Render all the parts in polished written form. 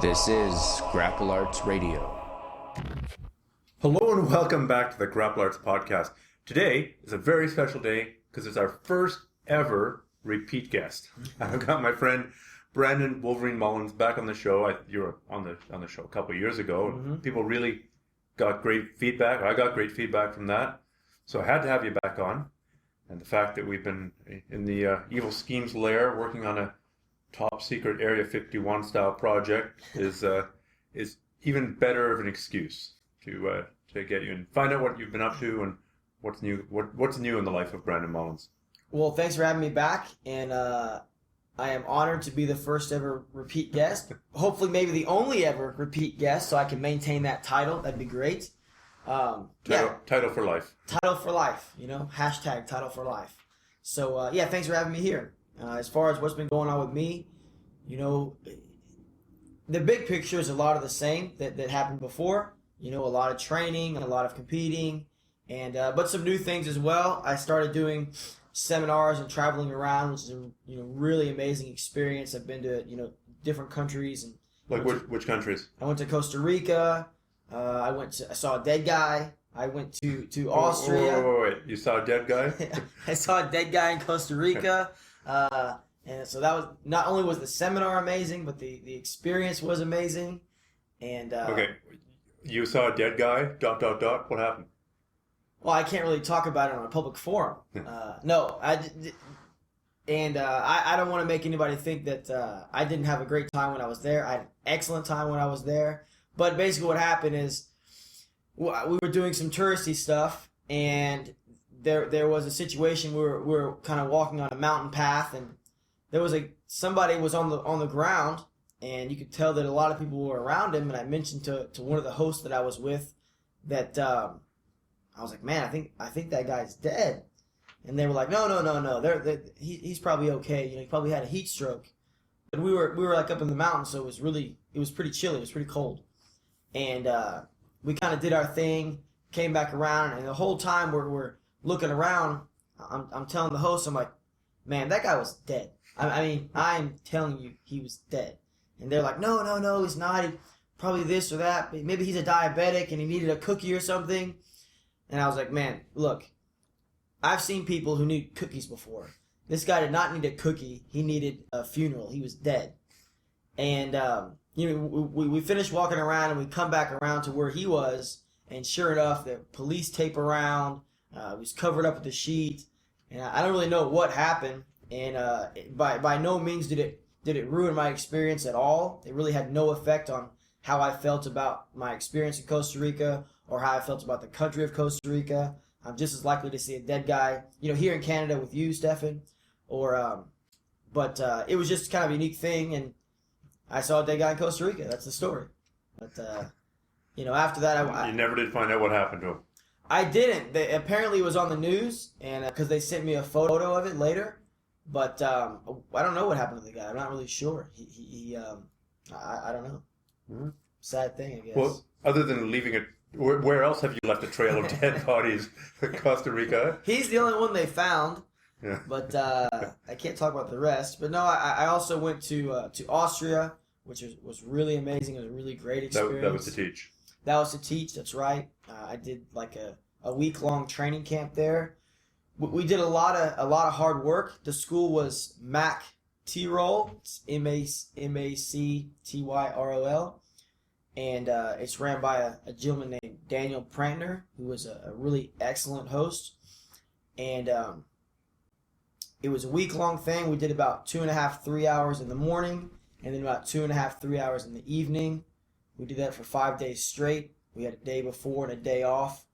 This is Grapple Arts Radio. Hello and welcome back to the Grapple Arts Podcast. Today is a very special day because it's our first ever repeat guest. I've got my friend Brandon Wolverine Mullins back on the show. You were on the show a couple of years ago. Mm-hmm. People really got great feedback. I got great feedback from that. So I had to have you back on. And the fact that we've been in the Evil Schemes lair working on a top secret Area 51 style project is even better of an excuse to get you and find out what you've been up to and what's new in the life of Brandon Mullins. Well, thanks for having me back, and I am honored to be the first ever repeat guest. Hopefully, maybe the only ever repeat guest, so I can maintain that title. That'd be great. Title for life. Title for life. Hashtag title for life. So thanks for having me here. As far as what's been going on with me, the big picture is a lot of the same that happened before. A lot of training, a lot of competing, and but some new things as well. I started doing seminars and traveling around, which is a really amazing experience. I've been to different countries and which countries? I went to Costa Rica. I saw a dead guy. I went to Austria. Wait! You saw a dead guy? I saw a dead guy in Costa Rica. And so that was, not only was the seminar amazing, but the experience was amazing. And okay, you saw a dead guy. ... What happened? Well, I can't really talk about it on a public forum. No, I don't want to make anybody think that I didn't have a great time when I was there. I had an excellent time when I was there. But basically, what happened is we were doing some touristy stuff, and there was a situation where we were kind of walking on a mountain path, and there was somebody was on the ground, and you could tell that a lot of people were around him. And I mentioned to one of the hosts that I was with that I was like, man, I think that guy's dead. And they were like, no, he's probably okay. He probably had a heat stroke. But we were like up in the mountains, so it was pretty chilly. It was pretty cold, and we kind of did our thing, came back around, and the whole time we're looking around, I'm telling the host, I'm like, man, that guy was dead. I'm telling you, he was dead. And they're like, no, he's not. He, probably this or that. Maybe he's a diabetic and he needed a cookie or something. And I was like, man, look, I've seen people who need cookies before. This guy did not need a cookie. He needed a funeral. He was dead. And, we finished walking around and we come back around to where he was. And sure enough, the police tape around. He was covered up with a sheet. And I don't really know what happened. And by no means did it ruin my experience at all. It really had no effect on how I felt about my experience in Costa Rica or how I felt about the country of Costa Rica. I'm just as likely to see a dead guy, here in Canada with you, Stephan, but it was just kind of a unique thing, and I saw a dead guy in Costa Rica. That's the story. But after that, you never did find out what happened to him. I didn't. Apparently, it was on the news, and because they sent me a photo of it later. But I don't know what happened to the guy. I'm not really sure. I don't know. Mm-hmm. Sad thing, I guess. Well, other than leaving it, where else have you left a trail of dead bodies? Costa Rica. He's the only one they found. Yeah. But I can't talk about the rest. But no, I also went to Austria, which was really amazing. It was a really great experience. That was to teach. That was to teach. That's right. I did like a week-long training camp there. We did a lot of hard work. The school was MAC Tyrol. It's MACTYROL, and it's ran by a gentleman named Daniel Prantner, who was a really excellent host. And it was a week-long thing. We did about 2.5, 3 hours in the morning, and then about 2.5, 3 hours in the evening. We did that for 5 days straight. We had a day before and a day off.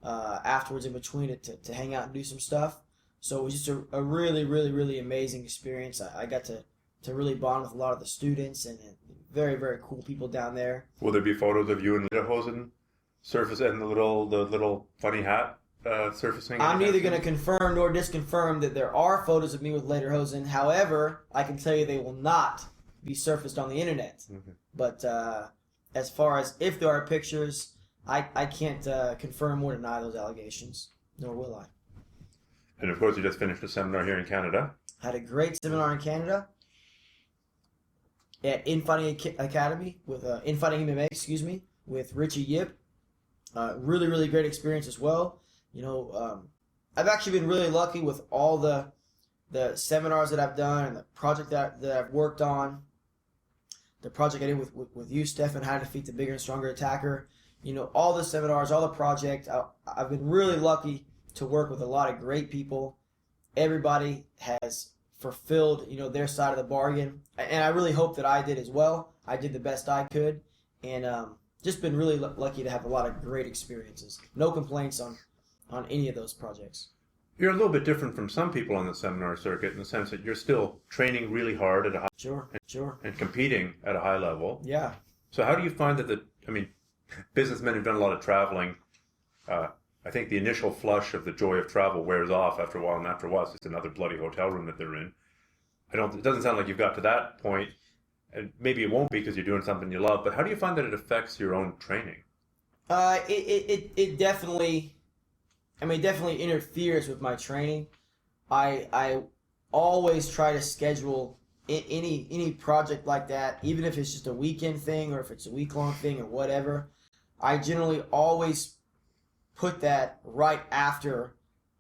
Afterwards in between it to hang out and do some stuff. So it was just a really, really, really amazing experience. I got to really bond with a lot of the students and very, very cool people down there. Will there be photos of you in lederhosen surface and the little funny hat surfacing? I'm neither going to confirm nor disconfirm that there are photos of me with lederhosen. However, I can tell you they will not be surfaced on the internet. Mm-hmm. But as far as if there are pictures, I can't confirm or deny those allegations, nor will I. And of course, you just finished a seminar here in Canada. Had a great seminar in Canada. at Infighting Academy with Infighting MMA, with Richie Yip. Really, really great experience as well. I've actually been really lucky with all the seminars that I've done and the project that I've worked on. The project I did with you, Stephan, how to defeat the bigger and stronger attacker. All the seminars, all the projects. I've been really lucky to work with a lot of great people. Everybody has fulfilled, their side of the bargain. And I really hope that I did as well. I did the best I could. And just been really lucky to have a lot of great experiences. No complaints on any of those projects. You're a little bit different from some people on the seminar circuit in the sense that you're still training really hard at a high Sure. and competing at a high level. Yeah. So how do you find that businessmen who've done a lot of traveling, I think the initial flush of the joy of travel wears off after a while, and after a while it's just another bloody hotel room that they're in. It doesn't sound like you've got to that point, and maybe it won't be because you're doing something you love, but how do you find that it affects your own training? It definitely interferes with my training. I always try to schedule any project like that, even if it's just a weekend thing or if it's a week-long thing or whatever. I generally always put that right after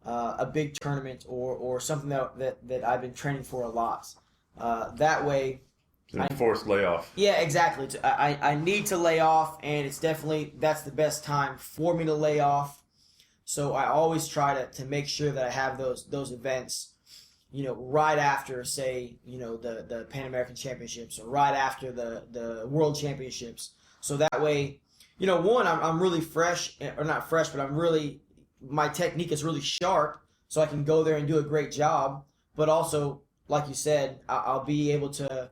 a big tournament or something that I've been training for a lot. That way, It's an enforced layoff. Yeah, exactly. I need to lay off, and that's the best time for me to lay off. So I always try to make sure that I have those events, right after, say, the Pan American Championships or right after the World Championships. So that way, one, I'm really fresh, or not fresh, but my technique is really sharp, so I can go there and do a great job. But also, like you said, I'll be able to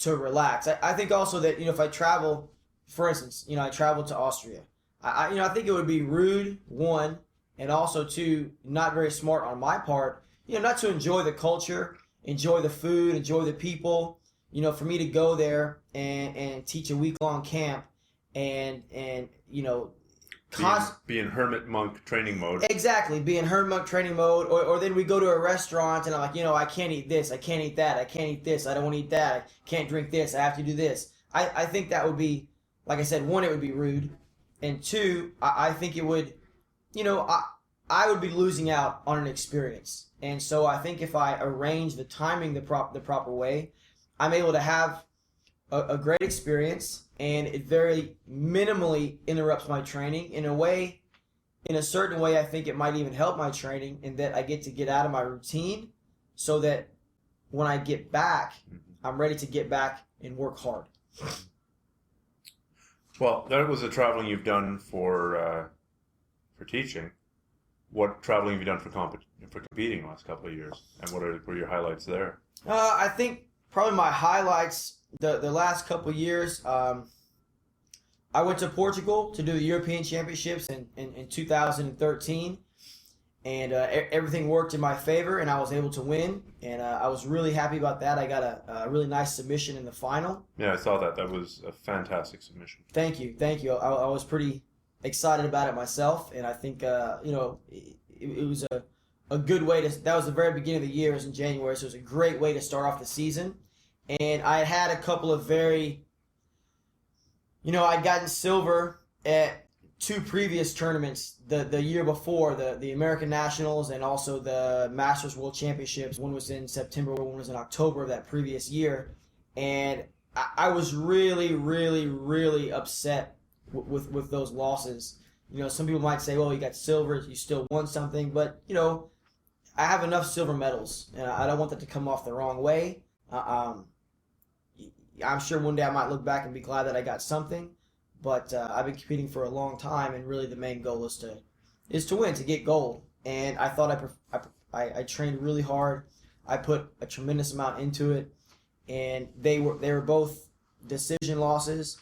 relax. I think also that, if I travel, for instance, I travel to Austria. I think it would be rude, one, and also two, not very smart on my part, not to enjoy the culture, enjoy the food, enjoy the people, for me to go there and teach a week-long camp and be in hermit monk training mode. Exactly, be in hermit monk training mode, or then we go to a restaurant and I'm like, I can't eat this, I can't eat that, I can't eat this, I don't want to eat that, I can't drink this, I have to do this. I think that would be, like I said, one, it would be rude, and two, I think it would, I would be losing out on an experience. And so I think if I arrange the timing the proper way, I'm able to have a great experience, and it very minimally interrupts my training. In a certain way, I think it might even help my training in that I get to get out of my routine so that when I get back, I'm ready to get back and work hard. Well, that was the traveling you've done for teaching. What traveling have you done for competing the last couple of years, and what were your highlights there? I think probably my highlights the last couple of years. I went to Portugal to do the European Championships in 2013, and everything worked in my favor, and I was able to win, and I was really happy about that. I got a really nice submission in the final. Yeah, I saw that. That was a fantastic submission. Thank you. I was pretty excited about it myself, and I think it was a good way to. That was the very beginning of the year, it was in January, so it was a great way to start off the season. And I had a couple of very, I'd gotten silver at two previous tournaments the year before, the American Nationals and also the Masters World Championships. One was in September, one was in October of that previous year, and I was really, really, really upset with those losses. Some people might say, well, you got silver, you still won something, but, I have enough silver medals, and I don't want that to come off the wrong way. I'm sure one day I might look back and be glad that I got something, but I've been competing for a long time, and really the main goal is to win, to get gold. And I thought I trained really hard. I put a tremendous amount into it, and they were both decision losses.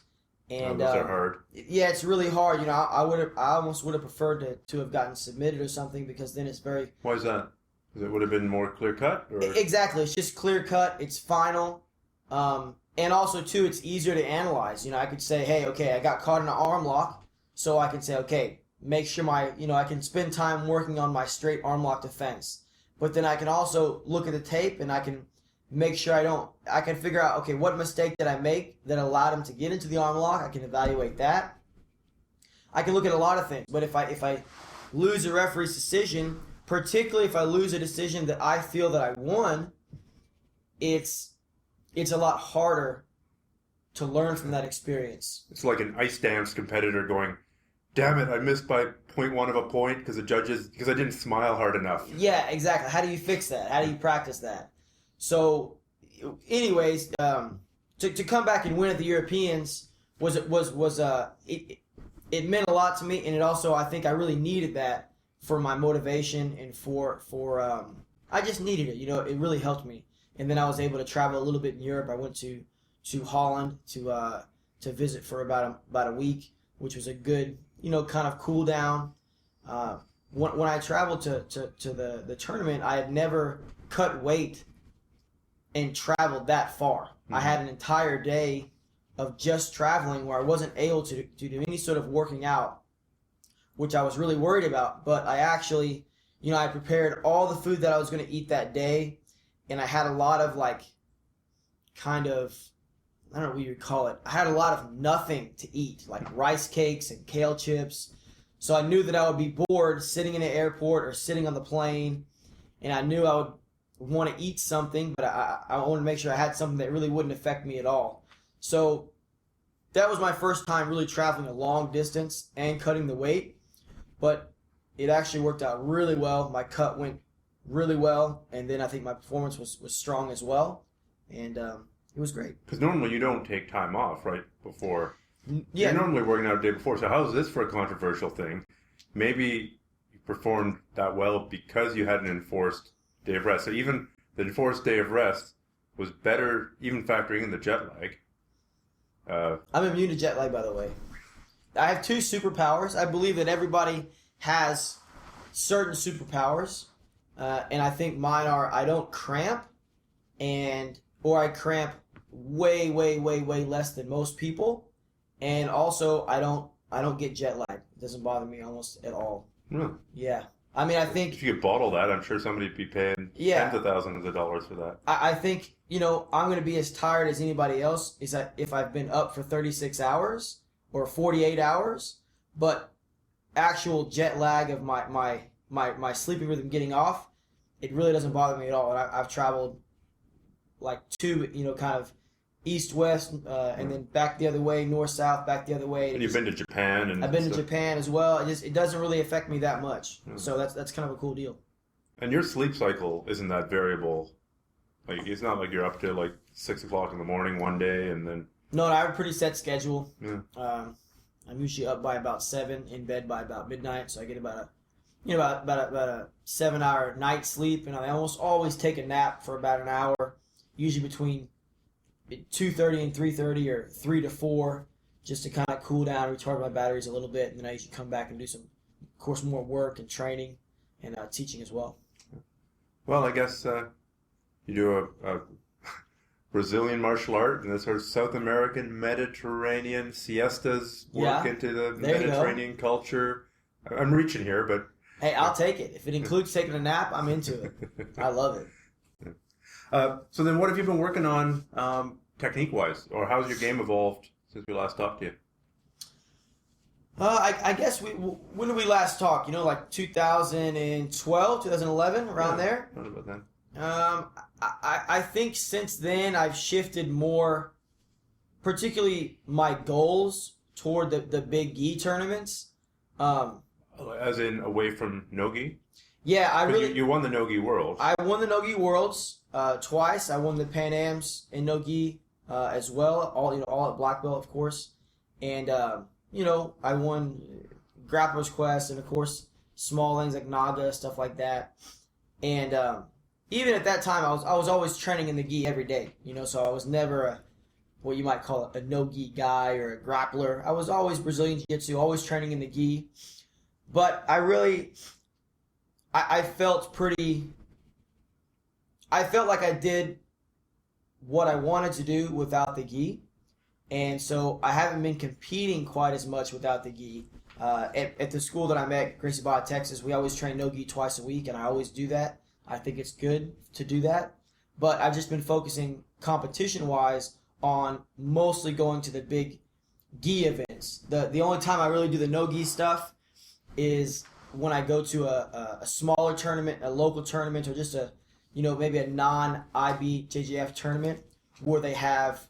And those are hard. Yeah, it's really hard. I almost would have preferred to have gotten submitted or something, because then it's very. Why is that? Because it would have been more clear cut. Exactly, it's just clear cut. It's final, and also too, it's easier to analyze. I could say, hey, okay, I got caught in an arm lock, so I can say, okay, make sure I can spend time working on my straight arm lock defense. But then I can also look at the tape and I can make sure I can figure out, okay, what mistake did I make that allowed him to get into the arm lock? I can evaluate that. I can look at a lot of things, but if I lose a referee's decision, particularly if I lose a decision that I feel that I won, it's a lot harder to learn from that experience. It's like an ice dance competitor going, damn it, I missed by 0.1 of a point because I didn't smile hard enough. Yeah, exactly. How do you fix that? How do you practice that? So, anyways, to come back and win at the Europeans it meant a lot to me, and it also, I think I really needed that for my motivation and for I just needed it. It really helped me. And then I was able to travel a little bit in Europe. I went to Holland to visit for about a week, which was a good kind of cool down. When I traveled to the tournament, I had never cut weight and traveled that far. Mm-hmm. I had an entire day of just traveling where I wasn't able to do any sort of working out, which I was really worried about. But I actually, I prepared all the food that I was going to eat that day, and I had a lot of I don't know what you would call it. I had a lot of nothing to eat, like rice cakes and kale chips. So I knew that I would be bored sitting in an airport or sitting on the plane, and I knew I would want to eat something, but I wanted to make sure I had something that really wouldn't affect me at all. So that was my first time really traveling a long distance and cutting the weight, but it actually worked out really well. My cut went really well, and then I think my performance was strong as well, and it was great. Because normally you don't take time off, right, before. Yeah. You're normally working out a day before, so how is this for a controversial thing? Maybe you performed that well because you had an enforced day of rest. So even the enforced day of rest was better, even factoring in the jet lag. I'm immune to jet lag, by the way. I have 2 superpowers. I believe that everybody has certain superpowers, and I think mine are I don't cramp, or I cramp way less than most people, and also I don't get jet lag. It doesn't bother me almost at all. Really? Yeah. I mean, I think if you could bottle that, I'm sure somebody'd be paying tens of thousands of dollars for that. I think, I'm going to be as tired as anybody else if I've been up for 36 hours or 48 hours, but actual jet lag of my sleeping rhythm getting off, it really doesn't bother me at all. And I've traveled like 2, kind of east-west, and then back the other way, north-south, back the other way. And you've been to Japan. And I've been to Japan as well. It doesn't really affect me that much. So that's kind of a cool deal. And your sleep cycle isn't that variable. Like, it's not like you're up to 6 o'clock in the morning one day and then... No, I have a pretty set schedule. Yeah. I'm usually up by about 7, in bed by about midnight, so I get about a 7-hour night sleep, and I almost always take a nap for about an hour, usually between 2:30 and 3:30 or 3 to 4, just to kind of cool down, recharge my batteries a little bit, and then I usually come back and do some, of course, more work and training and teaching as well. Well, I guess you do a Brazilian martial art and the sort of South American Mediterranean siestas work into the Mediterranean culture. I'm reaching here, but... Hey, I'll take it. If it includes taking a nap, I'm into it. I love it. So then what have you been working on technique-wise? Or how's your game evolved since we last talked to you? I guess when did we last talk? 2012, 2011, around there? What about then? I think since then I've shifted more, particularly my goals toward the big gi tournaments. As in away from no-gi? Yeah, you won the no-gi world. I won the no-gi worlds twice. I won the Pan Ams in no-gi as well. All at black belt, of course. And I won Grappler's Quest and of course small things like Naga, stuff like that. And even at that time, I was always training in the gi every day. So I was never what you might call a no-gi guy or a grappler. I was always Brazilian Jiu-Jitsu, always training in the gi. But I felt like I did what I wanted to do without the gi. And so I haven't been competing quite as much without the gi. At the school that I'm at, Gracie Barra, Texas, we always train no gi twice a week, and I always do that. I think it's good to do that. but I've just been focusing competition-wise on mostly going to the big gi events. The only time I really do the no gi stuff is when I go to a smaller tournament, a local tournament, or just maybe a non-IBJJF tournament where they have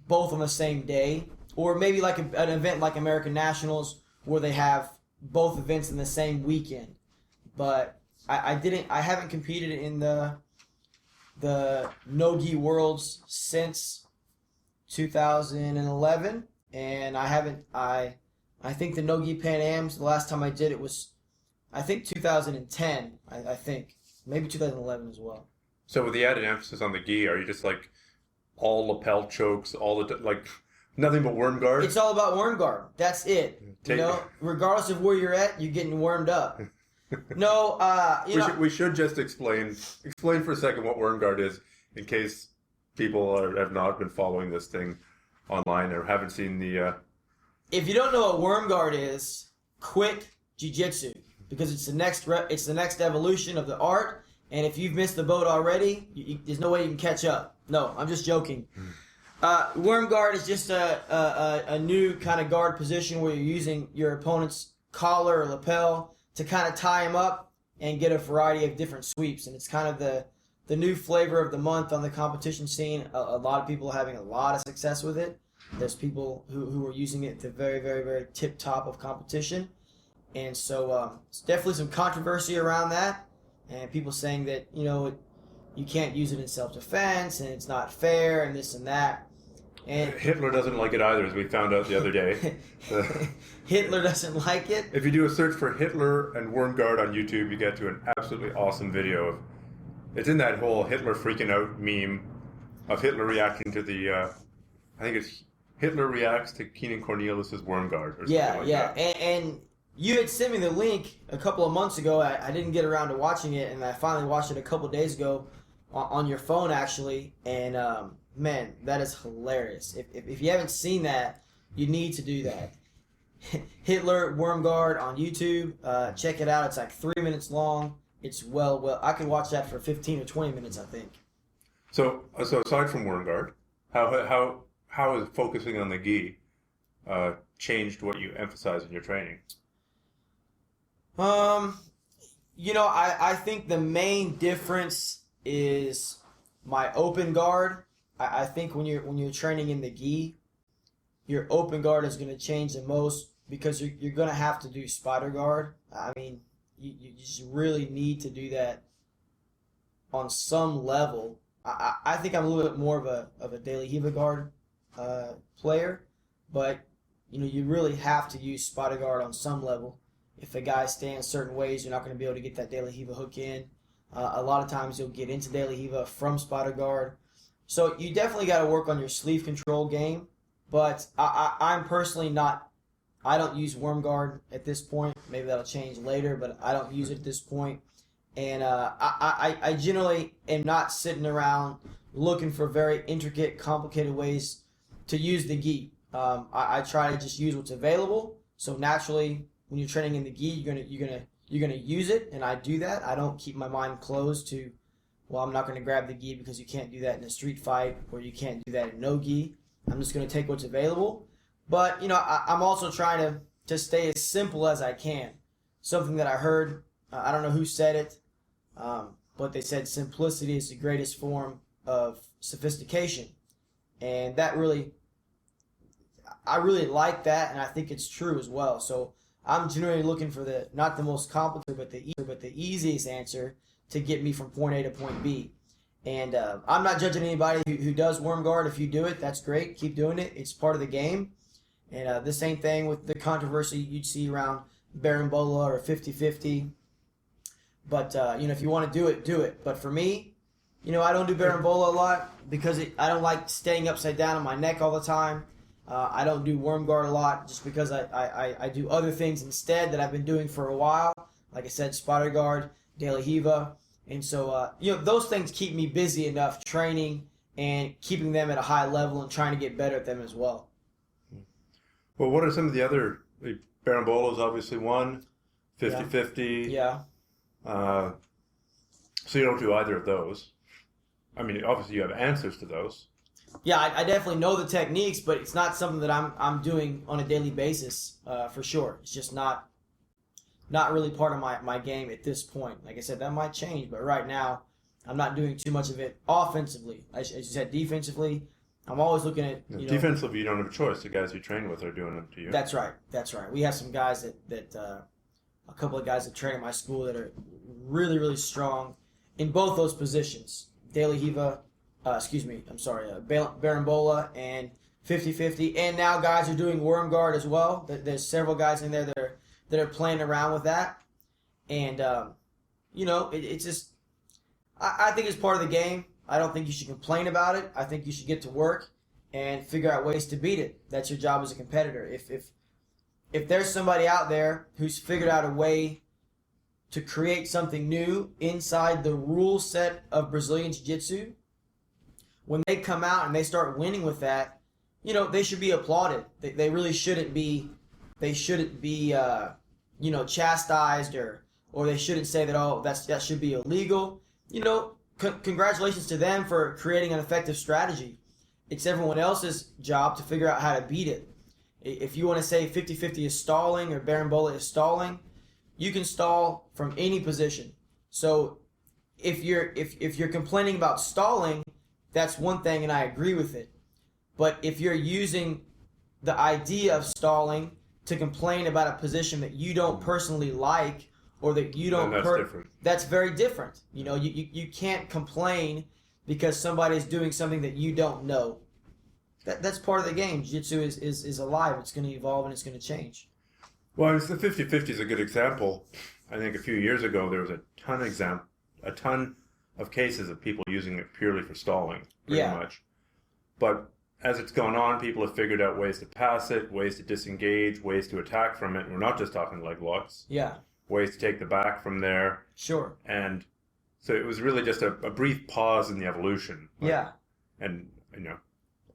both on the same day, or maybe like an event like American Nationals where they have both events in the same weekend. But I haven't competed in the no-gi worlds since 2011, and I think the no-gi Pan Ams, the last time I did it was, I think 2010, I think. Maybe 2011 as well. So with the added emphasis on the gi, are you just like all lapel chokes, like nothing but worm guard? It's all about worm guard. That's it. Regardless of where you're at, you're getting wormed up. No, we should just explain for a second what worm guard is, in case people have not been following this thing online or haven't seen the. If you don't know what worm guard is, quit jiu-jitsu, because it's the next evolution of the art. And if you've missed the boat already, there's no way you can catch up. No, I'm just joking. Worm guard is just a new kind of guard position where you're using your opponent's collar or lapel to kind of tie him up and get a variety of different sweeps. And it's kind of the new flavor of the month on the competition scene. A lot of people are having a lot of success with it. There's people who are using it at the very, very, very tip top of competition. And so it's definitely some controversy around that. And people saying that, you can't use it in self-defense and it's not fair and this and that. And Hitler doesn't like it either, as we found out the other day. Hitler doesn't like it? If you do a search for Hitler and worm guard on YouTube, you get to an absolutely awesome video of. It's in that whole Hitler freaking out meme of Hitler reacting to the. I think it's Hitler reacts to Keenan Cornelius's worm guard or something like that. And you had sent me the link a couple of months ago. I didn't get around to watching it, and I finally watched it a couple of days ago on your phone, actually. And man, that is hilarious. If you haven't seen that, you need to do that. Hitler Worm Guard on YouTube. Check it out. It's like 3 minutes long. It's well. I could watch that for 15 or 20 minutes, I think. So aside from worm guard, how has focusing on the gi changed what you emphasize in your training? I think the main difference is my open guard. I think when you're training in the gi, your open guard is going to change the most because you're going to have to do spider guard. I mean, you just really need to do that on some level. I think I'm a little bit more of a De La Riva guard player, but you really have to use spider guard on some level. If a guy stands certain ways, you're not going to be able to get that De La Riva hook in. A lot of times you'll get into De La Riva from spider guard. So you definitely got to work on your sleeve control game. But I'm personally not, I don't use worm guard at this point. Maybe that'll change later, but I don't use it at this point. And I generally am not sitting around looking for very intricate, complicated ways to use the gi. I try to just use what's available. So naturally, when you're training in the gi, you're gonna use it, and I do that. I don't keep my mind closed to, well, I'm not gonna grab the gi because you can't do that in a street fight, or you can't do that in no gi. I'm just gonna take what's available. But I'm also trying to stay as simple as I can. Something that I heard, I don't know who said it, but they said simplicity is the greatest form of sophistication, and that I really like that, and I think it's true as well. So I'm generally looking for not the most complicated, but the easiest answer to get me from point A to point B. And I'm not judging anybody who does worm guard. If you do it, that's great. Keep doing it. It's part of the game. And the same thing with the controversy you'd see around Barambola or 50-50. But, if you want to do it, do it. But for me, I don't do Barambola a lot because I don't like staying upside down on my neck all the time. I don't do worm guard a lot just because I do other things instead that I've been doing for a while. Like I said, spider guard, De La Riva. And so, those things keep me busy enough training and keeping them at a high level and trying to get better at them as well. Well, what are some of the other, Barambola is obviously one, 50-50. Yeah. So you don't do either of those. I mean, obviously you have answers to those. Yeah, I definitely know the techniques, but it's not something that I'm doing on a daily basis for sure. It's just not really part of my game at this point. Like I said, that might change, but right now I'm not doing too much of it offensively. As you said, defensively, I'm always looking at defensively. You don't have a choice. The guys you train with are doing it to you. That's right. We have some guys that a couple of guys that train at my school that are really, really strong in both those positions. Daily Hiva, Barambola and 50-50. And now guys are doing worm guard as well. There's several guys in there that are playing around with that. And, it's just, I think it's part of the game. I don't think you should complain about it. I think you should get to work and figure out ways to beat it. That's your job as a competitor. If there's somebody out there who's figured out a way to create something new inside the rule set of Brazilian Jiu-Jitsu, when they come out and they start winning with that, they should be applauded. They really shouldn't be. They shouldn't be, chastised or they shouldn't say that that should be illegal. Congratulations to them for creating an effective strategy. It's everyone else's job to figure out how to beat it. If you want to say 50-50 is stalling or Barambola is stalling, you can stall from any position. So if you're complaining about stalling, that's one thing and I agree with it. But if you're using the idea of stalling to complain about a position that you don't personally like or that you don't different. That's very different. You can't complain because somebody's doing something that you don't know. That's part of the game. Jiu-Jitsu is alive. It's going to evolve and it's going to change. Well, the 50-50 is a good example. I think a few years ago there was a ton of cases of people using it purely for stalling, pretty much. But as it's gone on, people have figured out ways to pass it, ways to disengage, ways to attack from it. And we're not just talking leg locks. Yeah. Ways to take the back from there. Sure. And so it was really just a brief pause in the evolution. Yeah. And,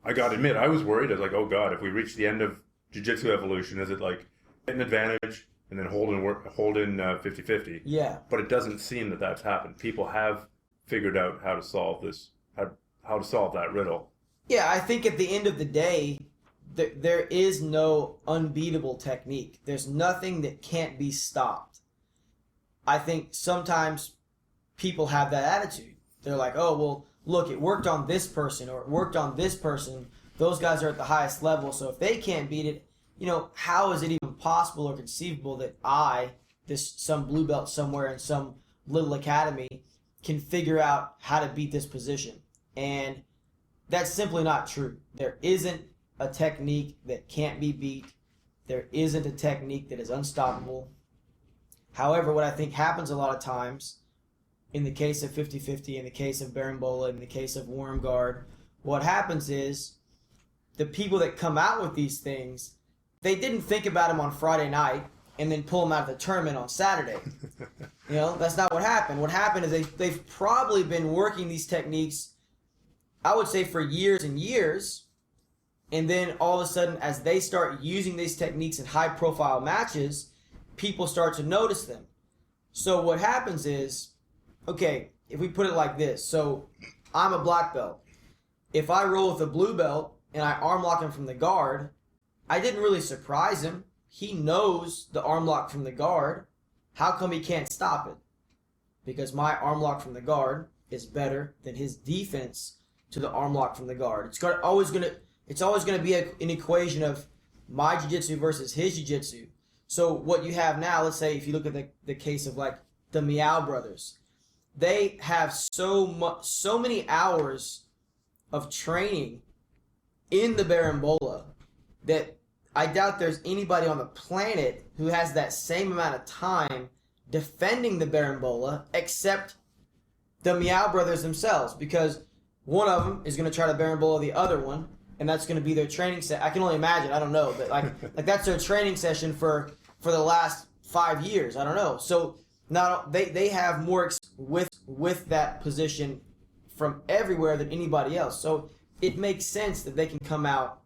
I got to admit, I was worried. I was like, oh, God, if we reach the end of Jiu-Jitsu evolution, is it like get an advantage and then hold in 50-50? Yeah. But it doesn't seem that that's happened. People have figured out how to solve this, how to solve that riddle. Yeah, I think at the end of the day, there is no unbeatable technique. There's nothing that can't be stopped. I think sometimes people have that attitude. They're like, oh, well, look, it worked on this person or it worked on this person. Those guys are at the highest level, so if they can't beat it, how is it even possible or conceivable that some blue belt somewhere in some little academy, can figure out how to beat this position? And that's simply not true. There isn't a technique that can't be beat. There isn't a technique that is unstoppable. However, what I think happens a lot of times, in the case of 50-50, in the case of Barambola, in the case of worm guard, what happens is the people that come out with these things, they didn't think about them on Friday night and then pull them out of the tournament on Saturday. That's not what happened. What happened is they've probably been working these techniques, I would say, for years and years. And then all of a sudden, as they start using these techniques in high-profile matches, people start to notice them. So what happens is, okay, if we put it like this. So I'm a black belt. If I roll with a blue belt and I arm lock him from the guard, I didn't really surprise him. He knows the arm lock from the guard. How come he can't stop it? Because my arm lock from the guard is better than his defense to the arm lock from the guard. It's always going to be an equation of my jiu-jitsu versus his jiu-jitsu. So what you have now, let's say if you look at the case of like the Miao brothers, they have so many hours of training in the Barambola that I doubt there's anybody on the planet who has that same amount of time defending the Barambola except the Miao brothers themselves, because one of them is going to try to Barambola the other one, and that's going to be their training set. I can only imagine. I don't know, but like that's their training session for the last 5 years. I don't know. So now they have more with that position from everywhere than anybody else. So it makes sense that they can come out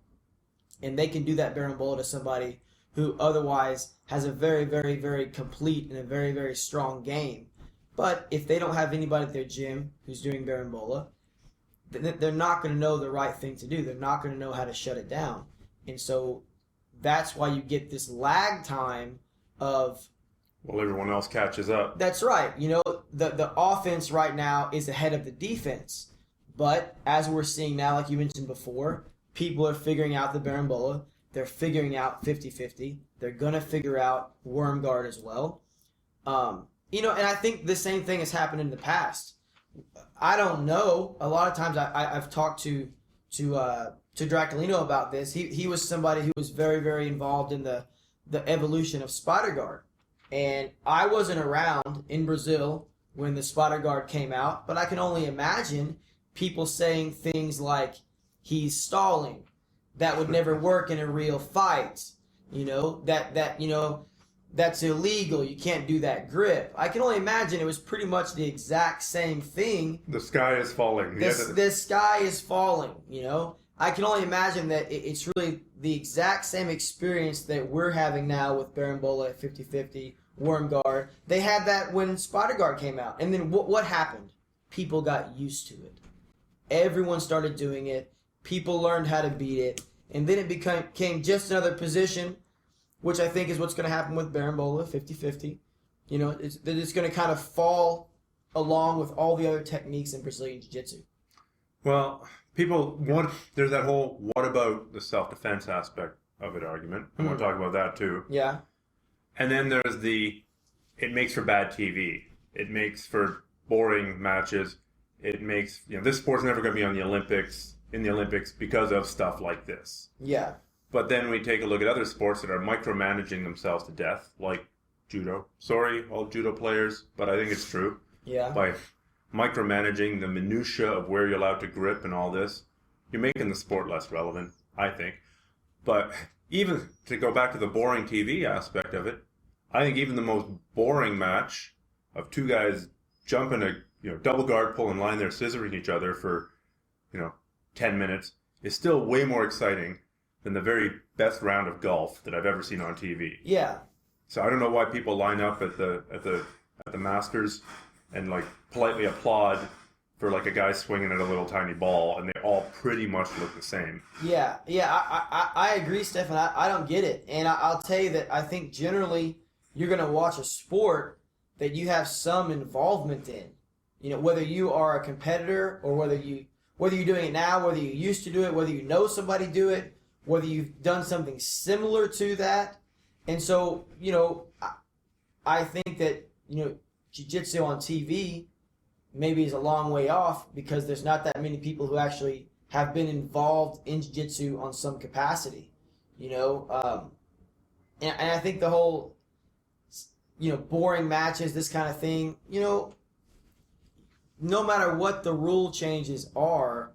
and they can do that Barambola to somebody who otherwise has a very, very, very complete and a very, very strong game. But if they don't have anybody at their gym who's doing Barambola, they're not going to know the right thing to do. They're not going to know how to shut it down. And so that's why you get this lag time of... Well, everyone else catches up. That's right. You know, the offense right now is ahead of the defense. But as we're seeing now, like you mentioned before, people are figuring out the Berimbolo. They're figuring out 50-50. They're going to figure out worm guard as well. You know, and I think the same thing has happened in the past. I don't know. A lot of times I've talked to Draculino about this. He was somebody who was very, very involved in the evolution of Spider Guard. And I wasn't around in Brazil when the Spider Guard came out, but I can only imagine people saying things like, he's stalling. That would never work in a real fight. You know, that's illegal. You can't do that grip. I can only imagine it was pretty much the exact same thing. The sky is falling. The sky is falling, you know. I can only imagine that it's really the exact same experience that we're having now with Berimbolo at 50-50, Worm Guard. They had that when Spider Guard came out. And then what happened? People got used to it. Everyone started doing it. People learned how to beat it. And then it became just another position, which I think is what's going to happen with Berimbolo 50-50. You know, it's going to kind of fall along with all the other techniques in Brazilian Jiu-Jitsu. Well, there's that whole what about the self-defense aspect of it argument. I want to talk about that too. Yeah. And then there's it makes for bad TV. It makes for boring matches. It makes, this sport's never going to be in the Olympics because of stuff like this. Yeah. But then we take a look at other sports that are micromanaging themselves to death, like judo. Sorry, all judo players, but I think it's true. Yeah. By micromanaging the minutia of where you're allowed to grip and all this, you're making the sport less relevant, I think. But even to go back to the boring TV aspect of it, I think even the most boring match of two guys jumping a double guard pull and lying there scissoring each other for 10 minutes is still way more exciting than the very best round of golf that I've ever seen on TV. Yeah. So I don't know why people line up at the Masters and like politely applaud for like a guy swinging at a little tiny ball, and they all pretty much look the same. Yeah. I agree, Stephan. I don't get it, and I'll tell you that I think generally you're going to watch a sport that you have some involvement in. Whether you are a competitor or whether you're doing it now, whether you used to do it, whether you know somebody do it, whether you've done something similar to that. And so, I think that, jiu-jitsu on TV maybe is a long way off because there's not that many people who actually have been involved in jiu-jitsu on some capacity, and I think the whole, boring matches, this kind of thing, no matter what the rule changes are,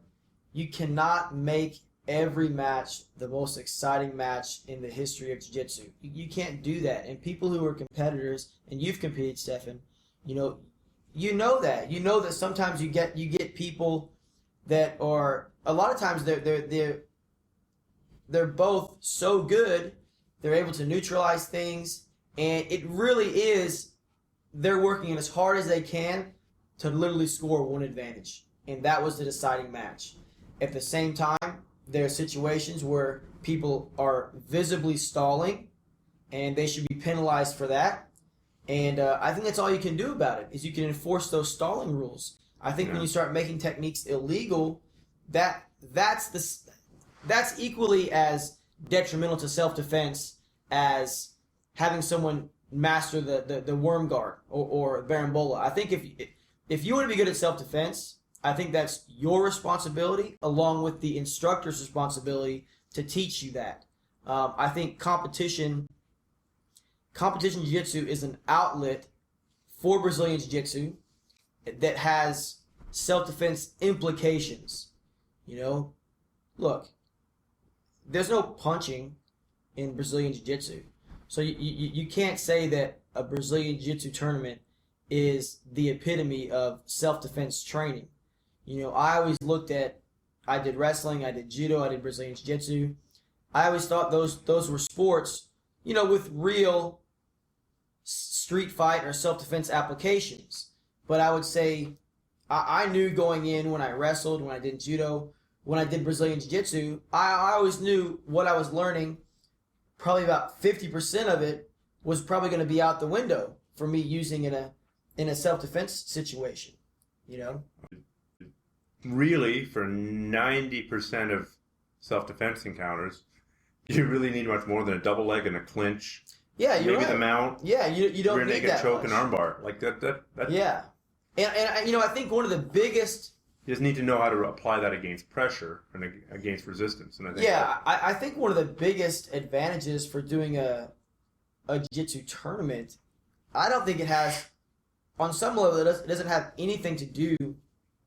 you cannot make every match the most exciting match in the history of jiu-jitsu. You can't do that. And people who are competitors, and you've competed, Stephan, you know that. You know that sometimes you get people that are, a lot of times they're both so good, they're able to neutralize things, and it really is, they're working as hard as they can to literally score one advantage. And that was the deciding match. At the same time, there are situations where people are visibly stalling, and they should be penalized for that. And I think that's all you can do about it, is you can enforce those stalling rules. I think when you start making techniques illegal, that's equally as detrimental to self-defense as having someone master the worm guard or Berimbolo. I think if you want to be good at self-defense, I think that's your responsibility along with the instructor's responsibility to teach you that. I think competition jiu-jitsu is an outlet for Brazilian jiu-jitsu that has self-defense implications. Look, there's no punching in Brazilian jiu-jitsu. So you can't say that a Brazilian jiu-jitsu tournament is the epitome of self-defense training. I always looked at, I did wrestling, I did judo, I did Brazilian jiu-jitsu. I always thought those were sports, with real street fight or self-defense applications. But I would say I knew going in when I wrestled, when I did judo, when I did Brazilian Jiu-Jitsu, I always knew what I was learning. Probably about 50% of it was probably going to be out the window for me using in a self-defense situation, you know? Really, for 90% of self-defense encounters, you really need much more than a double leg and a clinch. Yeah, you're maybe right. the mount. Yeah, you don't rear need naked that choke much. and armbar. Like that. Yeah. And you know, I think one of the biggest... You just need to know how to apply that against pressure and against resistance. And I think I think one of the biggest advantages for doing a jiu-jitsu tournament, I don't think it has, on some level, it doesn't have anything to do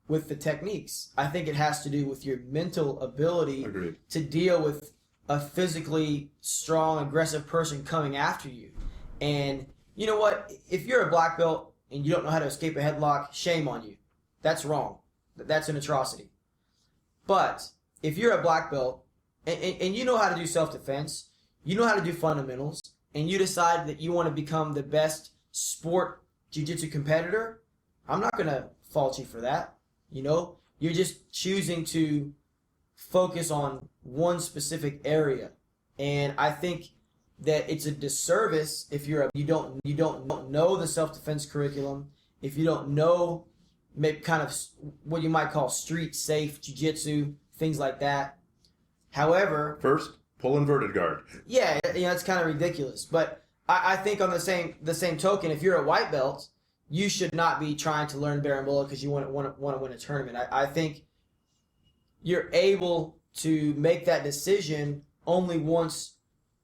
with the techniques. I think it has to do with your mental ability Agreed. to deal with a physically strong, aggressive person coming after you. And you know what? If you're a black belt and you don't know how to escape a headlock, shame on you. That's wrong. That's an atrocity. But if you're a black belt and you know how to do self-defense, you know how to do fundamentals, and you decide that you want to become the best sport jiu-jitsu competitor, I'm not going to fault you for that. You know, you're just choosing to focus on one specific area. And I think that it's a disservice if you don't know the self-defense curriculum, if you don't know maybe kind of what you might call street safe jiu-jitsu, things like that. However, first, pull inverted guard. Yeah, you know, it's kind of ridiculous. But I think on the same token, if you're a white belt, you should not be trying to learn Berimbolo because you want to win a tournament. I think you're able to make that decision only once,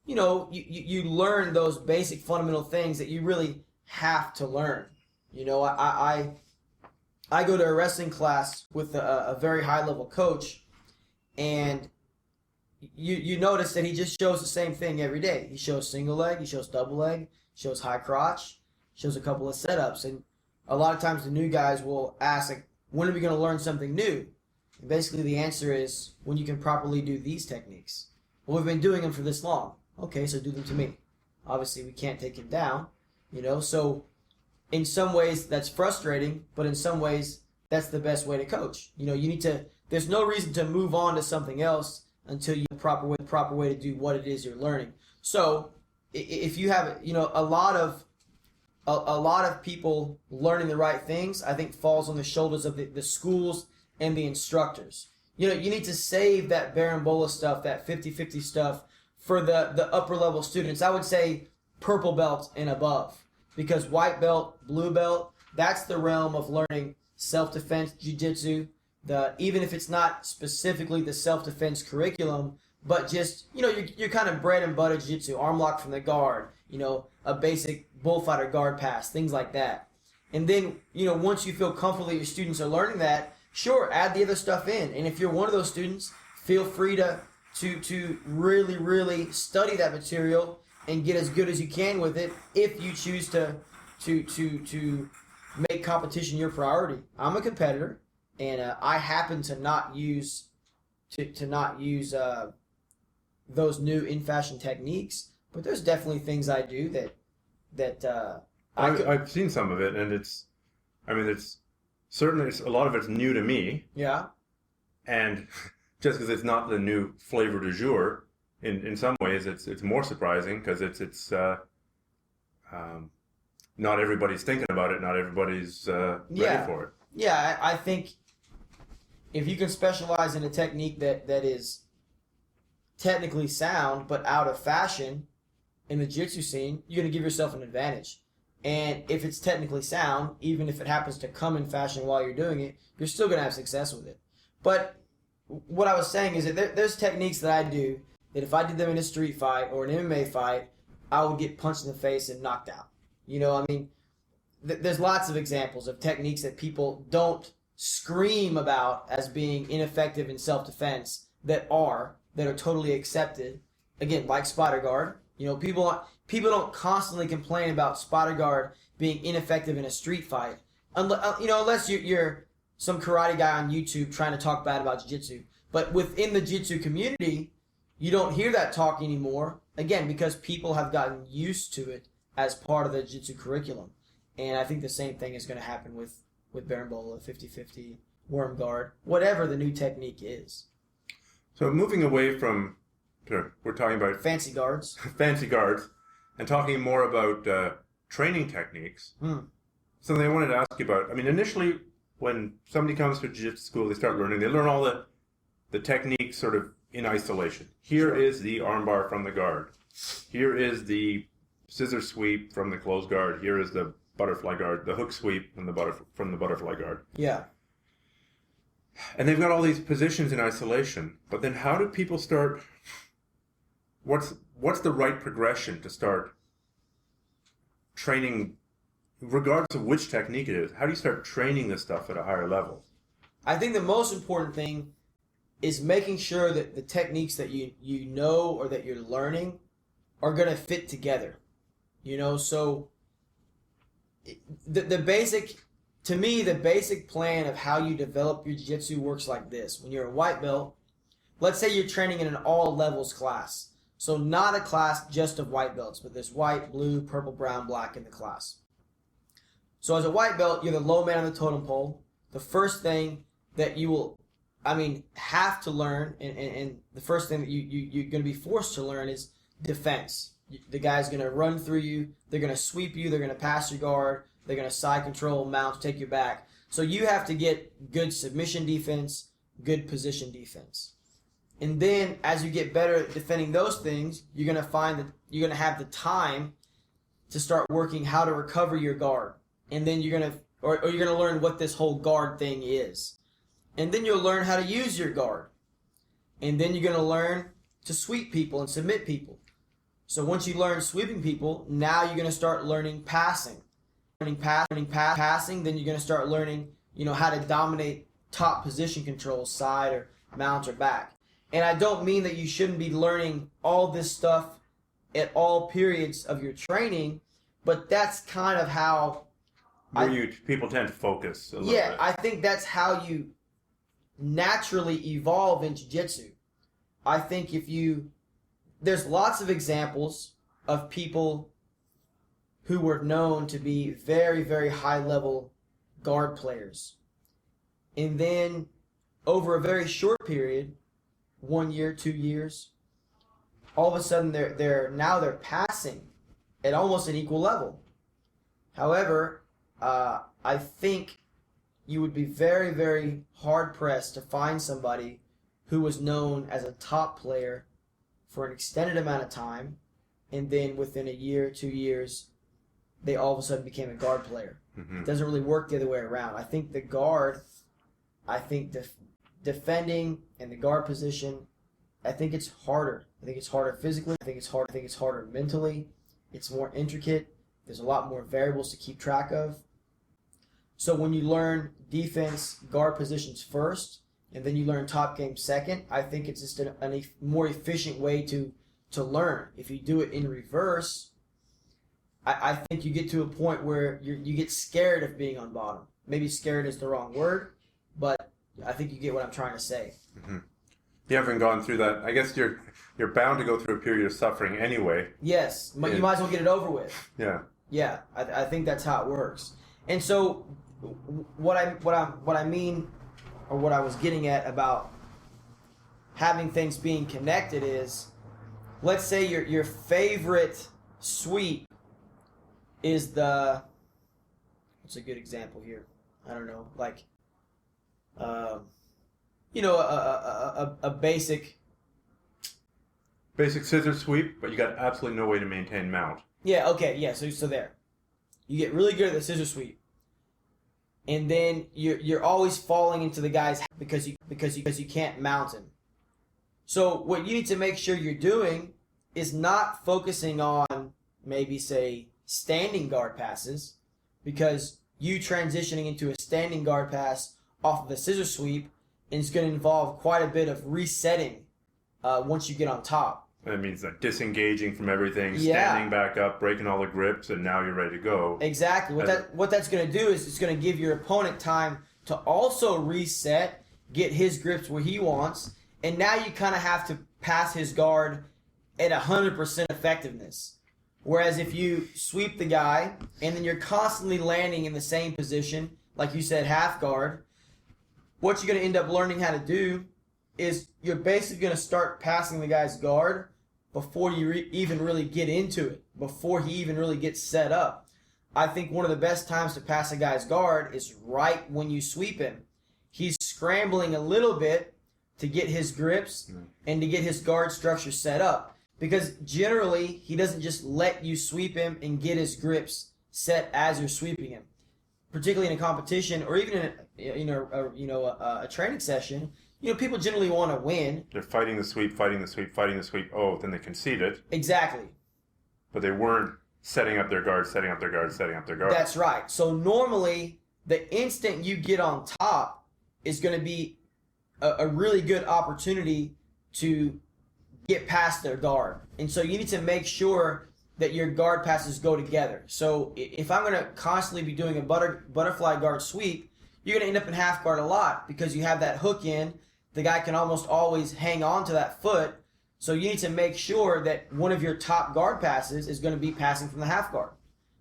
you know, you learn those basic fundamental things that you really have to learn. You know, I go to a wrestling class with a very high-level coach, and you notice that he just shows the same thing every day. He shows single leg, he shows double leg, shows high crotch, shows a couple of setups. And a lot of times the new guys will ask, like, when are we going to learn something new? And basically the answer is when you can properly do these techniques. Well, we've been doing them for this long. Okay, so do them to me. Obviously, we can't take him down, you know. So in some ways that's frustrating, but in some ways that's the best way to coach. You know, you need to. There's no reason to move on to something else until you have a proper way to do what it is you're learning. So if you have, you know, a lot of people learning the right things, I think falls on the shoulders of the schools and the instructors. You know, you need to save that Berimbolo stuff, that 50-50 stuff for the upper level students. I would say purple belt and above, because white belt, blue belt, that's the realm of learning self-defense jiu-jitsu. Even if it's not specifically the self-defense curriculum, but just, you know, you're kind of bread and butter jiu-jitsu, arm lock from the guard, you know, a basic bullfighter guard pass, things like that. And then, you know, once you feel comfortable that your students are learning that, sure, add the other stuff in. And if you're one of those students, feel free to really, really study that material and get as good as you can with it if you choose to make competition your priority. I'm a competitor, and I happen to not use those new in-fashion techniques, but there's definitely things I do that I've seen some of it, and it's certainly a lot of it's new to me. Yeah. And just because it's not the new flavor du jour, in some ways it's more surprising because it's not everybody's thinking about it, not everybody's ready for it. Yeah, I think if you can specialize in a technique that is technically sound but out of fashion in the jiu-jitsu scene, you're going to give yourself an advantage. And if it's technically sound, even if it happens to come in fashion while you're doing it, you're still going to have success with it. But what I was saying is that there's techniques that I do that if I did them in a street fight or an MMA fight, I would get punched in the face and knocked out. You know, I mean, there's lots of examples of techniques that people don't scream about as being ineffective in self-defense that are totally accepted. Again, like spider guard. You know, people don't constantly complain about spider guard being ineffective in a street fight, unless you're some karate guy on YouTube trying to talk bad about jiu-jitsu. But within the jiu-jitsu community, you don't hear that talk anymore. Again, because people have gotten used to it as part of the jiu-jitsu curriculum. And I think the same thing is going to happen with with Berimbolo, 50-50, worm guard, whatever the new technique is. So moving away from, we're talking about Fancy guards. fancy guards, and talking more about training techniques. Something I wanted to ask you about. I mean, initially, when somebody comes to jiu-jitsu school, they learn all the techniques sort of in isolation. Here is the armbar from the guard. Here is the scissor sweep from the closed guard. Here is the butterfly guard, the hook sweep from the butterfly guard. Yeah. And they've got all these positions in isolation. But then how do people start... What's the right progression to start training, regardless of which technique it is? How do you start training this stuff at a higher level? I think the most important thing is making sure that the techniques that you know or that you're learning are going to fit together. So the basic, to me, the basic plan of how you develop your jiu-jitsu works like this. When you're a white belt, let's say you're training in an all levels class. So not a class just of white belts, but there's white, blue, purple, brown, black in the class. So as a white belt, you're the low man on the totem pole. The first thing that you will, have to learn, and the first thing that you're going to be forced to learn is defense. The guy's going to run through you. They're going to sweep you. They're going to pass your guard. They're going to side control, mount, take you back. So you have to get good submission defense, good position defense. And then as you get better at defending those things, you're going to find that you're going to have the time to start working how to recover your guard. And then you're going to learn what this whole guard thing is. And then you'll learn how to use your guard. And then you're going to learn to sweep people and submit people. So once you learn sweeping people, now you're going to start learning passing. Passing, then you're going to start learning, how to dominate top position controls, side or mount or back. And I don't mean that you shouldn't be learning all this stuff at all periods of your training, but that's kind of how people tend to focus a little bit. Yeah, I think that's how you naturally evolve in jiu-jitsu. I think there's lots of examples of people who were known to be very, very high-level guard players. And then over a very short period, 1 year, 2 years, all of a sudden they're passing at almost an equal level. However, I think you would be very, very hard-pressed to find somebody who was known as a top player for an extended amount of time, and then within a year, 2 years, they all of a sudden became a guard player. It doesn't really work the other way around. I think the guard, defending and the guard position, I think it's harder. I think it's harder physically. I think it's harder mentally. It's more intricate. There's a lot more variables to keep track of. So when you learn defense, guard positions first, and then you learn top game second, I think it's just a more efficient way to learn. If you do it in reverse, I think you get to a point where you get scared of being on bottom. Maybe scared is the wrong word, but I think you get what I'm trying to say. Mm-hmm. You haven't gone through that. I guess you're bound to go through a period of suffering anyway. Yes, but you might as well get it over with. Yeah. Yeah, I think that's how it works. And so what I mean, or what I was getting at about having things being connected is, let's say your favorite sweep is what's a good example here? I don't know, like, a basic scissor sweep, but you got absolutely no way to maintain mount. Yeah, okay, yeah, so there. You get really good at the scissor sweep. And then you're always falling into the guy's because you can't mount him. So what you need to make sure you're doing is not focusing on maybe, say, standing guard passes, because you transitioning into a standing guard pass off of a scissor sweep is going to involve quite a bit of resetting once you get on top. That means like disengaging from everything, Yeah. standing back up, breaking all the grips, and now you're ready to go. Exactly. What that's going to do is it's going to give your opponent time to also reset, get his grips where he wants, and now you kind of have to pass his guard at 100% effectiveness. Whereas if you sweep the guy and then you're constantly landing in the same position, like you said, half guard, what you're going to end up learning how to do is you're basically going to start passing the guy's guard before you even really get into it, before he even really gets set up. I think one of the best times to pass a guy's guard is right when you sweep him. He's scrambling a little bit to get his grips and to get his guard structure set up. Because generally, he doesn't just let you sweep him and get his grips set as you're sweeping him. Particularly in a competition or even in a training session, people generally want to win. They're fighting the sweep. Oh, then they concede it. Exactly. But they weren't setting up their guard. That's right. So normally, the instant you get on top is going to be a really good opportunity to get past their guard. And so you need to make sure that your guard passes go together. So if I'm going to constantly be doing a butterfly guard sweep, you're going to end up in half guard a lot because you have that hook in. The guy can almost always hang on to that foot. So you need to make sure that one of your top guard passes is going to be passing from the half guard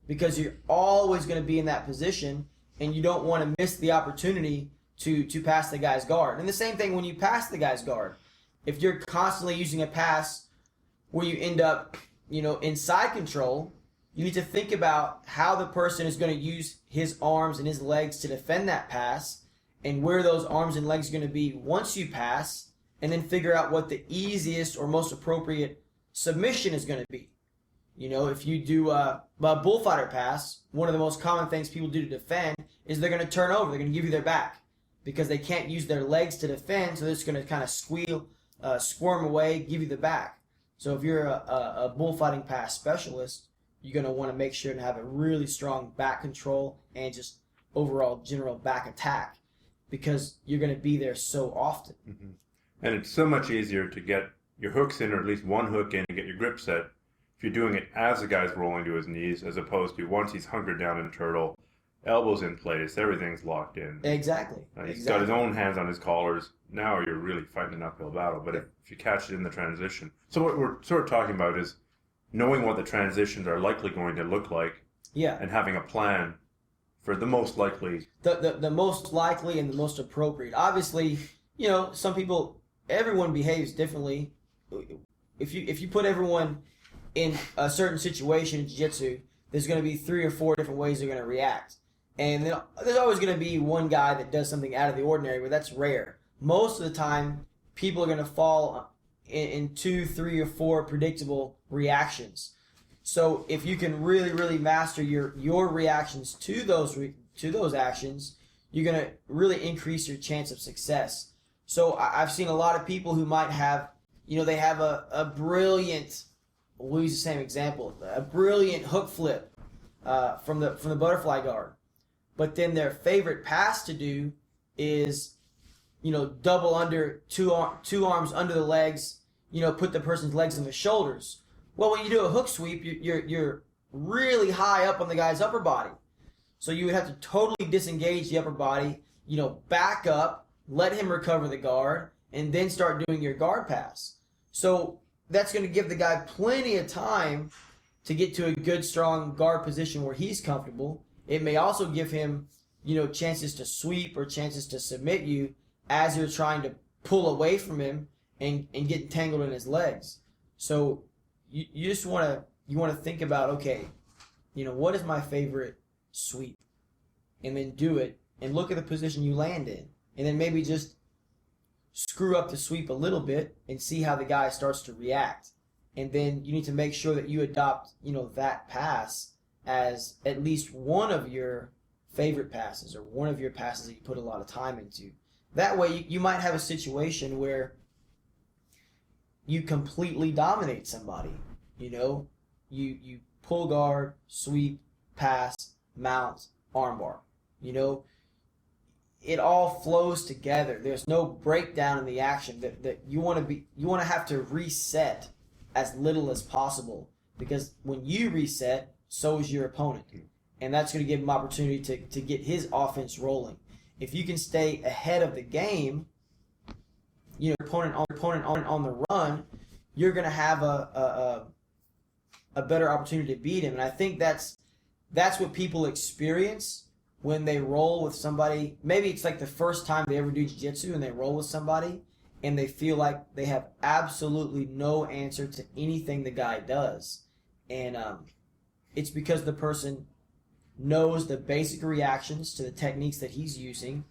because you're always going to be in that position and you don't want to miss the opportunity to pass the guy's guard. And the same thing when you pass the guy's guard. If you're constantly using a pass where you end up, in side control, you need to think about how the person is going to use his arms and his legs to defend that pass and where those arms and legs are going to be once you pass, and then figure out what the easiest or most appropriate submission is going to be. If you do a bullfighter pass, one of the most common things people do to defend is they're going to turn over. They're going to give you their back because they can't use their legs to defend, so they're just going to kind of squirm away, give you the back. So if you're a bullfighting pass specialist, you're going to want to make sure to have a really strong back control and just overall general back attack because you're going to be there so often. Mm-hmm. And it's so much easier to get your hooks in, or at least one hook in, and get your grip set if you're doing it as the guy's rolling to his knees, as opposed to once he's hunkered down in turtle, elbows in place, everything's locked in. Exactly. He's got his own hands on his collars. Now you're really fighting an uphill battle. But if you catch it in the transition. So what we're sort of talking about is knowing what the transitions are likely going to look like. Yeah. And having a plan for the most likely. The most likely and the most appropriate. Obviously, everyone behaves differently. If you put everyone in a certain situation in jiu-jitsu, there's going to be 3 or 4 different ways they're going to react. And then there's always going to be one guy that does something out of the ordinary, but that's rare. Most of the time, people are going to fall in 2, 3, or 4 predictable reactions. So if you can really, really master your reactions to those actions, you're going to really increase your chance of success. So I've seen a lot of people who might have, they have a brilliant, we'll use the same example, a brilliant hook flip from the butterfly guard. But then their favorite pass to do is, double under, two arms under the legs, put the person's legs on the shoulders. Well, when you do a hook sweep, you're really high up on the guy's upper body. So you would have to totally disengage the upper body, back up, let him recover the guard, and then start doing your guard pass. So that's going to give the guy plenty of time to get to a good, strong guard position where he's comfortable. It may also give him, chances to sweep or chances to submit you as you're trying to pull away from him and get tangled in his legs. So you just want to think about, okay, what is my favorite sweep? And then do it and look at the position you land in. And then maybe just screw up the sweep a little bit and see how the guy starts to react. And then you need to make sure that you adopt, that pass as at least one of your favorite passes or one of your passes that you put a lot of time into. That way you might have a situation where you completely dominate somebody. You pull guard, sweep, pass, mount, armbar. It all flows together. There's no breakdown in the action that you want to have to reset as little as possible, because when you reset, so is your opponent. And that's going to give him opportunity to get his offense rolling. If you can stay ahead of the game, opponent on the run, you're going to have a better opportunity to beat him. And I think that's what people experience when they roll with somebody, maybe it's like the first time they ever do jiu-jitsu and they roll with somebody and they feel like they have absolutely no answer to anything the guy does. And it's because the person knows the basic reactions to the techniques that he's using,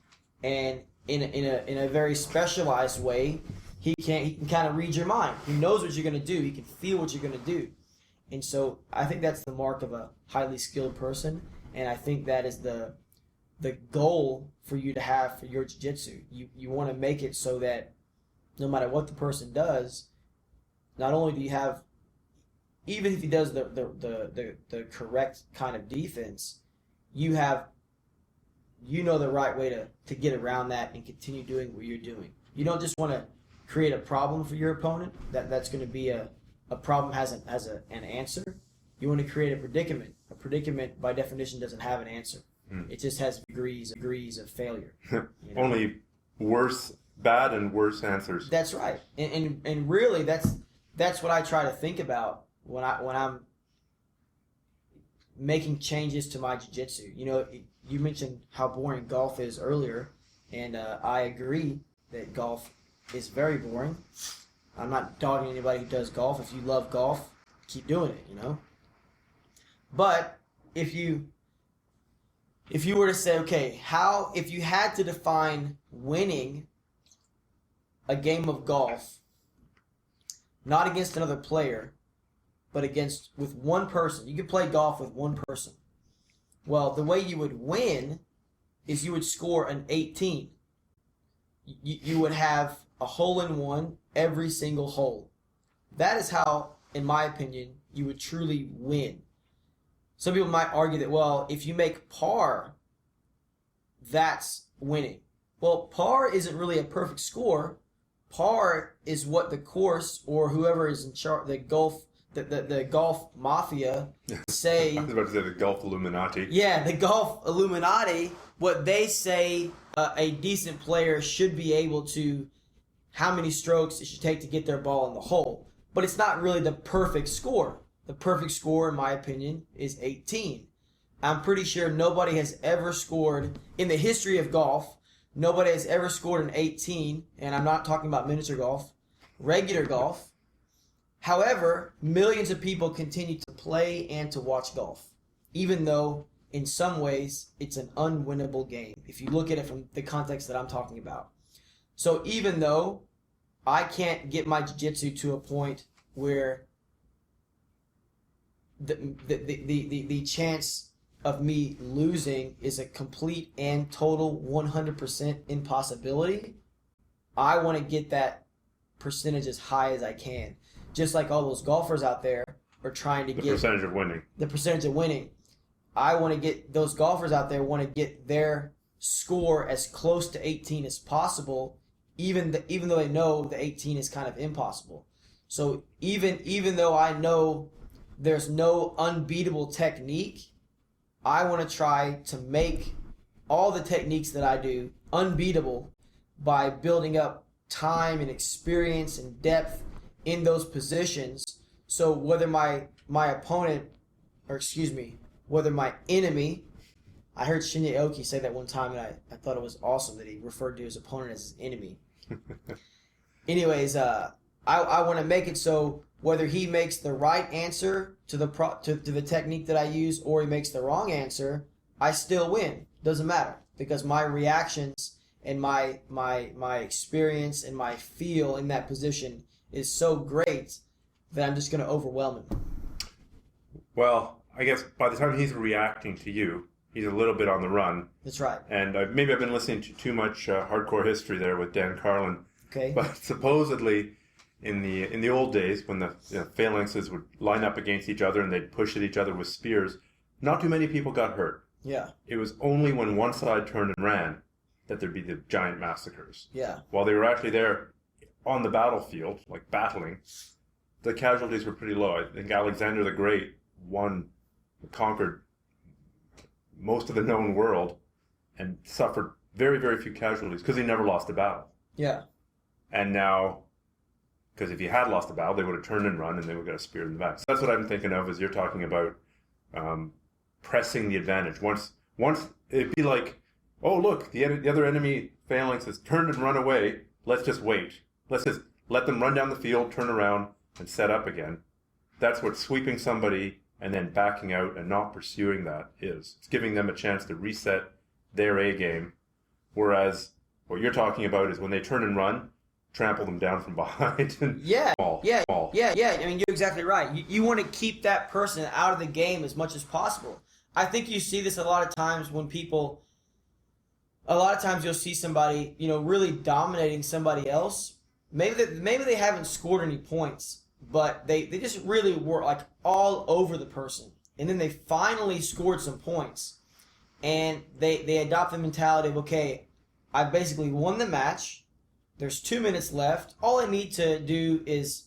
and in a very specialized way, he can kind of read your mind. He knows what you're going to do. He can feel what you're going to do. And so I think that's the mark of a highly skilled person, and I think that is the goal for you to have for your jiu-jitsu. You want to make it so that no matter what the person does, not only do you have, even if he does the correct kind of defense, you know the right way to get around that and continue doing what you're doing. You don't just want to create a problem for your opponent that's going to be a problem has an answer. You want to create a predicament. A predicament by definition doesn't have an answer. It just has degrees of failure. You know? Only bad and worse answers. That's right. And really that's what I try to think about when I'm making changes to my jiu-jitsu. You know, you mentioned how boring golf is earlier, and I agree that golf is very boring. I'm not dogging anybody who does golf. If you love golf, keep doing it, you know. But if you were to say, okay, if you had to define winning a game of golf, not against another player, but with one person. You could play golf with one person. Well, the way you would win is you would score an 18. You would have a hole-in-one every single hole. That is how, in my opinion, you would truly win. Some people might argue that, well, if you make par, that's winning. Well, par isn't really a perfect score. Par is what the course or whoever is in charge, the golf mafia say. I was about to say the golf Illuminati. Yeah, the golf Illuminati, what they say a decent player should be able to, how many strokes it should take to get their ball in the hole. But it's not really the perfect score. The perfect score, in my opinion, is 18. I'm pretty sure nobody has ever scored, in the history of golf, nobody has ever scored an 18, and I'm not talking about miniature golf, regular golf. However, millions of people continue to play and to watch golf, even though in some ways it's an unwinnable game, if you look at it from the context that I'm talking about. So even though I can't get my jiu-jitsu to a point where the chance of me losing is a complete and total 100% impossibility, I want to get that percentage as high as I can. Just like all those golfers out there are trying to get... The percentage of winning. The percentage of winning. I want to get... Those golfers out there want to get their score as close to 18 as possible, even though they know the 18 is kind of impossible. So even though I know there's no unbeatable technique, I want to try to make all the techniques that I do unbeatable by building up time and experience and depth in those positions. So whether my opponent, or excuse me, whether my enemy, I heard Shinya Aoki say that one time, and I thought it was awesome that he referred to his opponent as his enemy. Anyways, I want to make it so whether he makes the right answer to the technique that I use or he makes the wrong answer, I still win. Doesn't matter, because my reactions and my experience and my feel in that position is so great that I'm just going to overwhelm him. Well, I guess by the time he's reacting to you, he's a little bit on the run. That's right. And maybe I've been listening to too much hardcore history there with Dan Carlin. Okay. But supposedly, in the old days, when the phalanxes would line up against each other and they'd push at each other with spears, not too many people got hurt. Yeah. It was only when one side turned and ran that there'd be the giant massacres. Yeah. While they were actually there on the battlefield, like battling, the casualties were pretty low. I think Alexander the Great conquered most of the known world and suffered very, very few casualties because he never lost a battle. Yeah. And now, because if he had lost a battle, they would have turned and run and they would get a spear in the back. So that's what I'm thinking of as you're talking about pressing the advantage. Once it'd be like, oh, look, the other enemy phalanx has turned and run away. Let's just wait. Let's just let them run down the field, turn around, and set up again. That's what sweeping somebody and then backing out and not pursuing that is. It's giving them a chance to reset their A game. Whereas what you're talking about is when they turn and run, trample them down from behind. And Yeah. fall. I mean, you're exactly right. You want to keep that person out of the game as much as possible. I think you see this a lot of times when people, a lot of times you'll see somebody, really dominating somebody else. Maybe they haven't scored any points, but they just really were like all over the person. And then they finally scored some points. And they adopt the mentality of, okay, I basically won the match. There's 2 minutes left. All I need to do is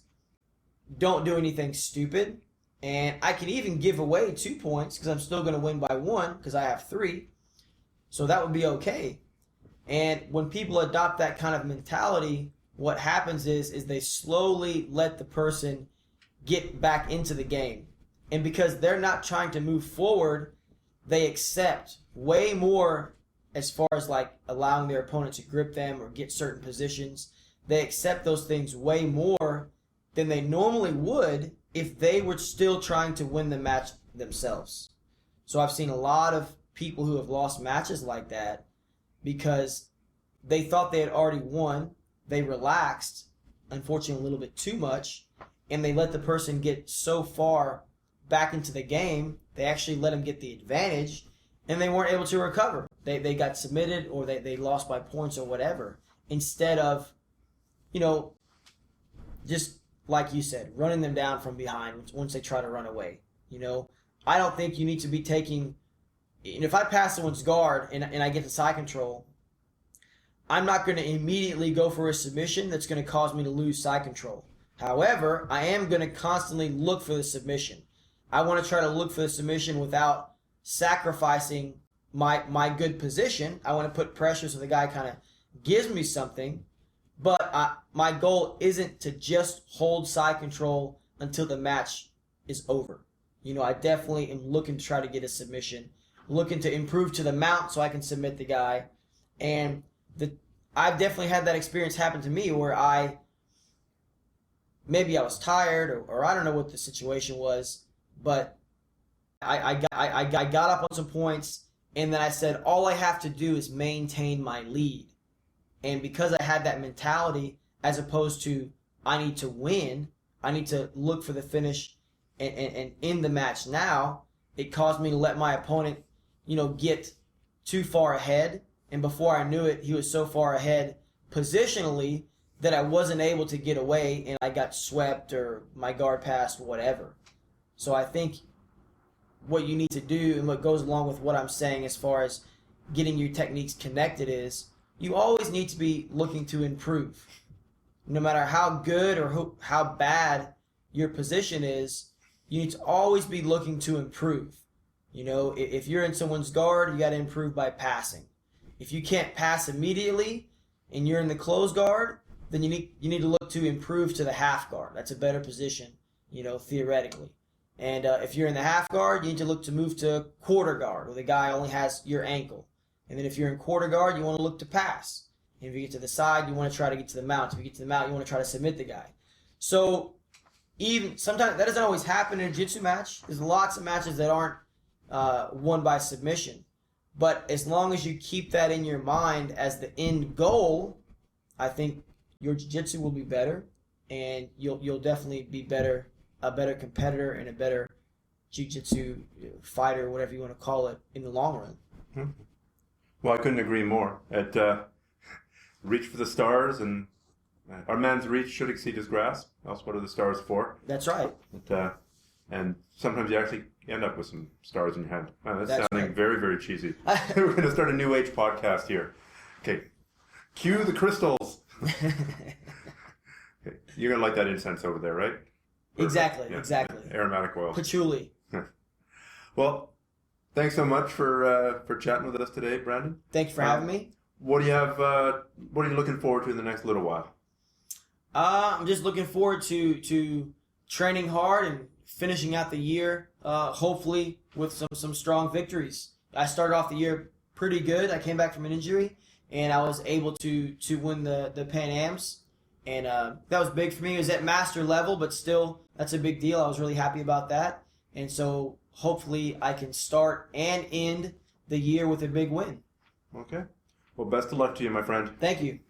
don't do anything stupid. And I can even give away 2 points because I'm still going to win by 1 because I have 3. So that would be okay. And when people adopt that kind of mentality, what happens is they slowly let the person get back into the game. And because they're not trying to move forward, they accept way more as far as like allowing their opponent to grip them or get certain positions. They accept those things way more than they normally would if they were still trying to win the match themselves. So I've seen a lot of people who have lost matches like that because they thought they had already won. They relaxed, unfortunately a little bit too much, and they let the person get so far back into the game, they actually let them get the advantage, and they weren't able to recover. They got submitted or they lost by points or whatever. Instead of, just like you said, running them down from behind once they try to run away. I don't think you need to be taking, if I pass someone's guard and I get the side control, I'm not going to immediately go for a submission that's going to cause me to lose side control. However, I am going to constantly look for the submission. I want to try to look for the submission without sacrificing my good position. I want to put pressure so the guy kind of gives me something. But my goal isn't to just hold side control until the match is over. I definitely am looking to try to get a submission, looking to improve to the mount so I can submit the guy. And I've definitely had that experience happen to me where maybe I was tired or I don't know what the situation was, but I got up on some points and then I said, all I have to do is maintain my lead. And because I had that mentality, as opposed to I need to win, I need to look for the finish and in the match now, it caused me to let my opponent, get too far ahead. And before I knew it, he was so far ahead positionally that I wasn't able to get away and I got swept or my guard passed, whatever. So I think what you need to do and what goes along with what I'm saying as far as getting your techniques connected is you always need to be looking to improve. No matter how good or how bad your position is, you need to always be looking to improve. If you're in someone's guard, you got to improve by passing. If you can't pass immediately and you're in the closed guard, then you need to look to improve to the half guard. That's a better position, theoretically. And if you're in the half guard, you need to look to move to quarter guard, where the guy only has your ankle. And then if you're in quarter guard, you want to look to pass. And if you get to the side, you want to try to get to the mount. If you get to the mount, you want to try to submit the guy. So even sometimes that doesn't always happen in a jiu-jitsu match. There's lots of matches that aren't won by submission. But as long as you keep that in your mind as the end goal, I think your jiu-jitsu will be better, and you'll definitely be a better competitor and a better jiu-jitsu fighter, whatever you want to call it, in the long run. Mm-hmm. Well, I couldn't agree more. Reach for the stars, and our man's reach should exceed his grasp. Else, what are the stars for? That's right. And sometimes you actually end up with some stars in your hand. Wow, that's sounding right. Very, very cheesy. We're going to start a new age podcast here. Okay, cue the crystals. Okay. You're going to light that incense over there, right? Exactly. Aromatic oil. Patchouli. Well, thanks so much for chatting with us today, Brandon. Thank you for having me. What do you have? What are you looking forward to in the next little while? I'm just looking forward to training hard and finishing out the year, hopefully with some strong victories. I started off the year pretty good. I came back from an injury, and I was able to win the Pan Ams, and that was big for me. It was at master level, but still, that's a big deal. I was really happy about that, and so hopefully I can start and end the year with a big win. Okay. Well, best of luck to you, my friend. Thank you.